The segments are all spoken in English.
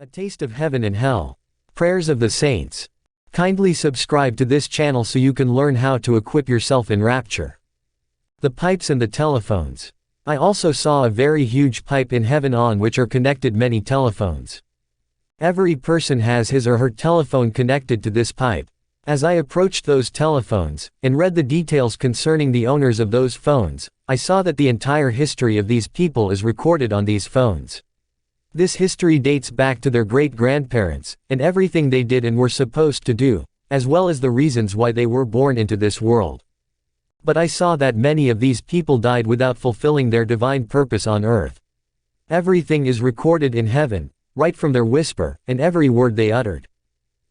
A taste of heaven and hell. Prayers of the saints. Kindly subscribe to this channel so you can learn how to equip yourself in rapture. The pipes and the telephones. I also saw a very huge pipe in heaven on which are connected many telephones. Every person has his or her telephone connected to this pipe. As I approached those telephones, and read the details concerning the owners of those phones, I saw that the entire history of these people is recorded on these phones. This history dates back to their great-grandparents, and everything they did and were supposed to do, as well as the reasons why they were born into this world. But I saw that many of these people died without fulfilling their divine purpose on earth. Everything is recorded in heaven, right from their whisper, and every word they uttered.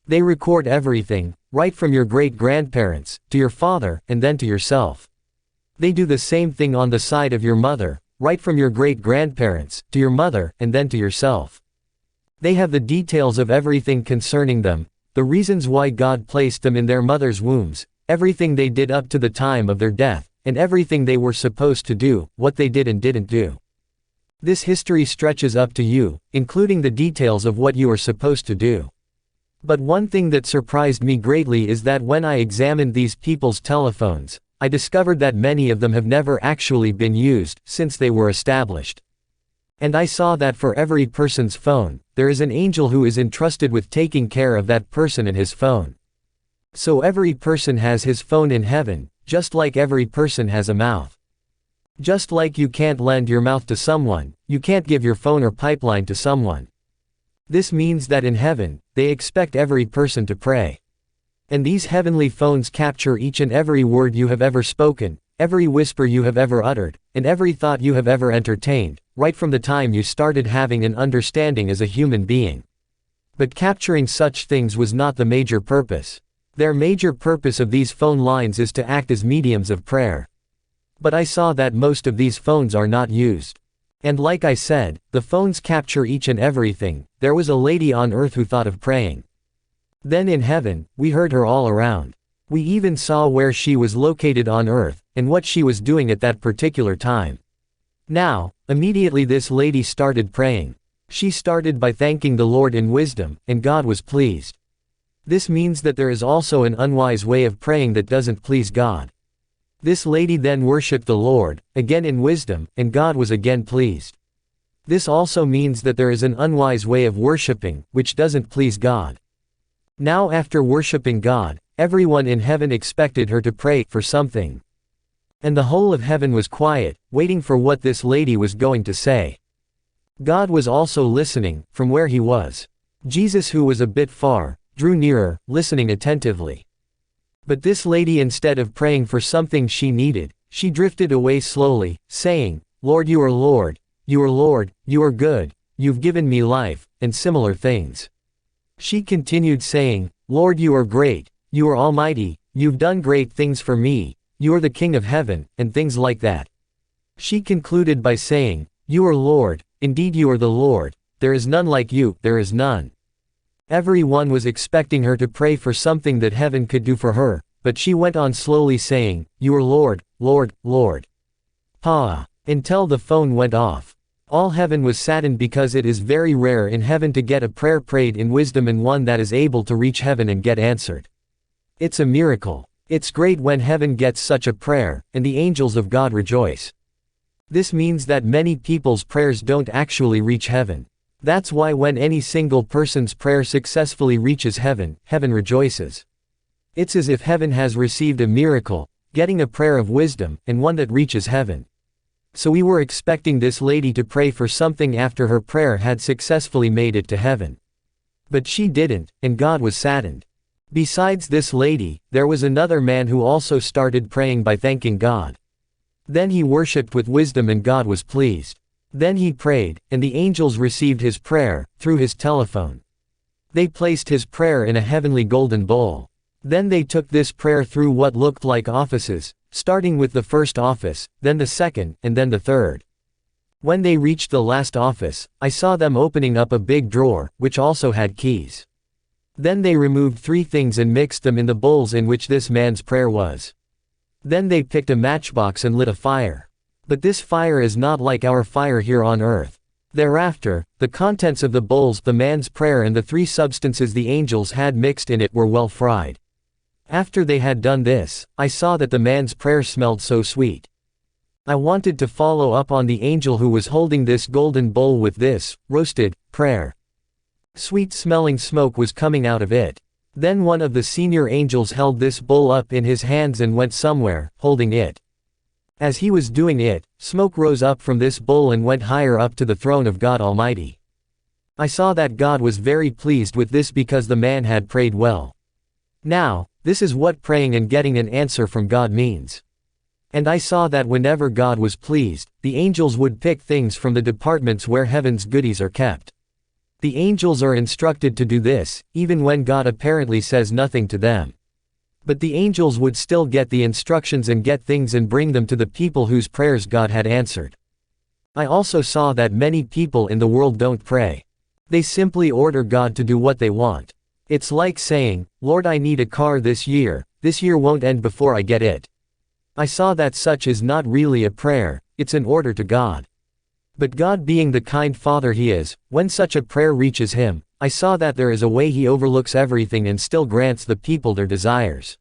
They record everything, right from your great-grandparents, to your father, and then to yourself. They do the same thing on the side of your mother, right from your great-grandparents, to your mother, and then to yourself. They have the details of everything concerning them, the reasons why God placed them in their mother's wombs, everything they did up to the time of their death, and everything they were supposed to do, what they did and didn't do. This history stretches up to you, including the details of what you are supposed to do. But one thing that surprised me greatly is that when I examined these people's telephones, I discovered that many of them have never actually been used since they were established. And I saw that for every person's phone, there is an angel who is entrusted with taking care of that person and his phone. So every person has his phone in heaven, just like every person has a mouth. Just like you can't lend your mouth to someone, you can't give your phone or pipeline to someone. This means that in heaven, they expect every person to pray. And these heavenly phones capture each and every word you have ever spoken, every whisper you have ever uttered, and every thought you have ever entertained, right from the time you started having an understanding as a human being. But capturing such things was not the major purpose. Their major purpose of these phone lines is to act as mediums of prayer. But I saw that most of these phones are not used. And like I said, the phones capture each and everything. There was a lady on earth who thought of praying. Then in heaven, we heard her all around. We even saw where she was located on earth, and what she was doing at that particular time. Now, immediately this lady started praying. She started by thanking the Lord in wisdom, and God was pleased. This means that there is also an unwise way of praying that doesn't please God. This lady then worshipped the Lord, again in wisdom, and God was again pleased. This also means that there is an unwise way of worshiping, which doesn't please God. Now after worshiping God, everyone in heaven expected her to pray for something. And the whole of heaven was quiet, waiting for what this lady was going to say. God was also listening, from where he was. Jesus, who was a bit far, drew nearer, listening attentively. But this lady, instead of praying for something she needed, she drifted away slowly, saying, "Lord, you are Lord, you are Lord, you are good, you've given me life," and similar things. She continued saying, "Lord, you are great, you are almighty, you've done great things for me, you are the King of heaven," and things like that. She concluded by saying, "You are Lord, indeed you are the Lord, there is none like you, there is none." Everyone was expecting her to pray for something that heaven could do for her, but she went on slowly saying, "You are Lord, Lord, Lord." Until the phone went off. All heaven was saddened because it is very rare in heaven to get a prayer prayed in wisdom and one that is able to reach heaven and get answered. It's a miracle. It's great when heaven gets such a prayer, and the angels of God rejoice. This means that many people's prayers don't actually reach heaven. That's why when any single person's prayer successfully reaches heaven, heaven rejoices. It's as if heaven has received a miracle, getting a prayer of wisdom, and one that reaches heaven. So we were expecting this lady to pray for something after her prayer had successfully made it to heaven. But she didn't, and God was saddened. Besides this lady, there was another man who also started praying by thanking God. Then he worshipped with wisdom and God was pleased. Then he prayed, and the angels received his prayer, through his telephone. They placed his prayer in a heavenly golden bowl. Then they took this prayer through what looked like offices, starting with the first office, then the second, and then the third. When they reached the last office, I saw them opening up a big drawer, which also had keys. Then they removed 3 things and mixed them in the bowls in which this man's prayer was. Then they picked a matchbox and lit a fire. But this fire is not like our fire here on earth. Thereafter, the contents of the bowls, the man's prayer and the three substances the angels had mixed in it were well fried. After they had done this, I saw that the man's prayer smelled so sweet. I wanted to follow up on the angel who was holding this golden bowl with this, roasted, prayer. Sweet-smelling smoke was coming out of it. Then one of the senior angels held this bowl up in his hands and went somewhere, holding it. As he was doing it, smoke rose up from this bowl and went higher up to the throne of God Almighty. I saw that God was very pleased with this because the man had prayed well. Now, this is what praying and getting an answer from God means. And I saw that whenever God was pleased, the angels would pick things from the departments where heaven's goodies are kept. The angels are instructed to do this, even when God apparently says nothing to them. But the angels would still get the instructions and get things and bring them to the people whose prayers God had answered. I also saw that many people in the world don't pray. They simply order God to do what they want. It's like saying, "Lord, I need a car this year won't end before I get it." I saw that such is not really a prayer, it's an order to God. But God, being the kind Father He is, when such a prayer reaches Him, I saw that there is a way He overlooks everything and still grants the people their desires.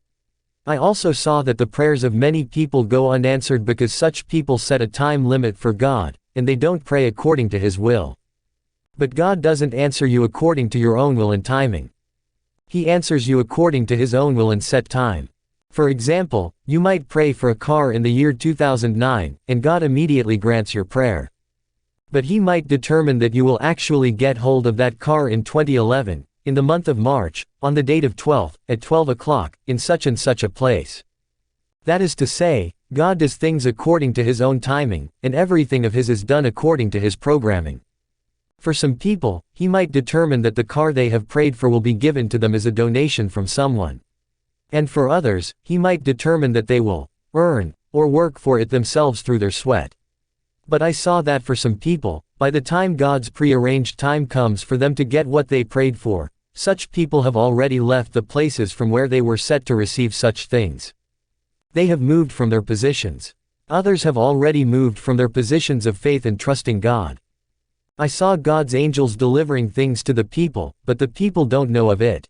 I also saw that the prayers of many people go unanswered because such people set a time limit for God, and they don't pray according to His will. But God doesn't answer you according to your own will and timing. He answers you according to His own will and set time. For example, you might pray for a car in the year 2009, and God immediately grants your prayer. But He might determine that you will actually get hold of that car in 2011, in the month of March, on the date of 12th, at 12 o'clock, in such and such a place. That is to say, God does things according to His own timing, and everything of His is done according to His programming. For some people, He might determine that the car they have prayed for will be given to them as a donation from someone. And for others, He might determine that they will earn or work for it themselves through their sweat. But I saw that for some people, by the time God's prearranged time comes for them to get what they prayed for, such people have already left the places from where they were set to receive such things. They have moved from their positions. Others have already moved from their positions of faith and trusting God. I saw God's angels delivering things to the people, but the people don't know of it.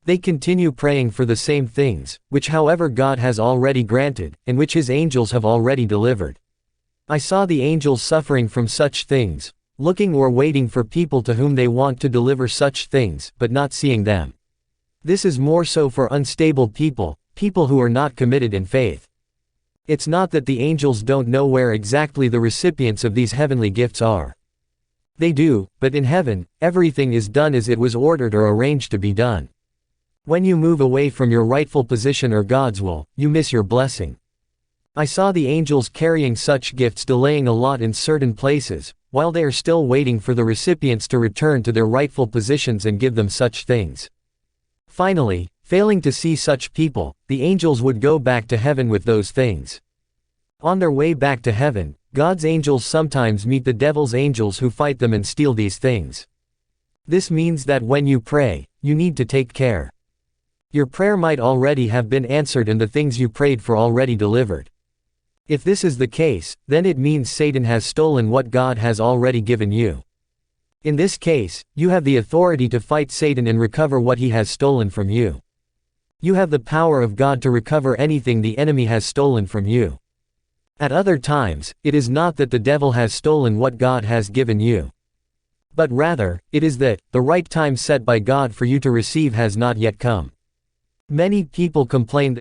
They continue praying for the same things, which however God has already granted, and which His angels have already delivered. I saw the angels suffering from such things, looking or waiting for people to whom they want to deliver such things, but not seeing them. This is more so for unstable people, people who are not committed in faith. It's not that the angels don't know where exactly the recipients of these heavenly gifts are. They do, but in heaven, everything is done as it was ordered or arranged to be done. When you move away from your rightful position or God's will, you miss your blessing. I saw the angels carrying such gifts delaying a lot in certain places, while they are still waiting for the recipients to return to their rightful positions and give them such things. Finally, failing to see such people, the angels would go back to heaven with those things. On their way back to heaven, God's angels sometimes meet the devil's angels who fight them and steal these things. This means that when you pray, you need to take care. Your prayer might already have been answered and the things you prayed for already delivered. If this is the case, then it means Satan has stolen what God has already given you. In this case, you have the authority to fight Satan and recover what he has stolen from you. You have the power of God to recover anything the enemy has stolen from you. At other times, it is not that the devil has stolen what God has given you. But rather, it is that, the right time set by God for you to receive has not yet come. Many people complain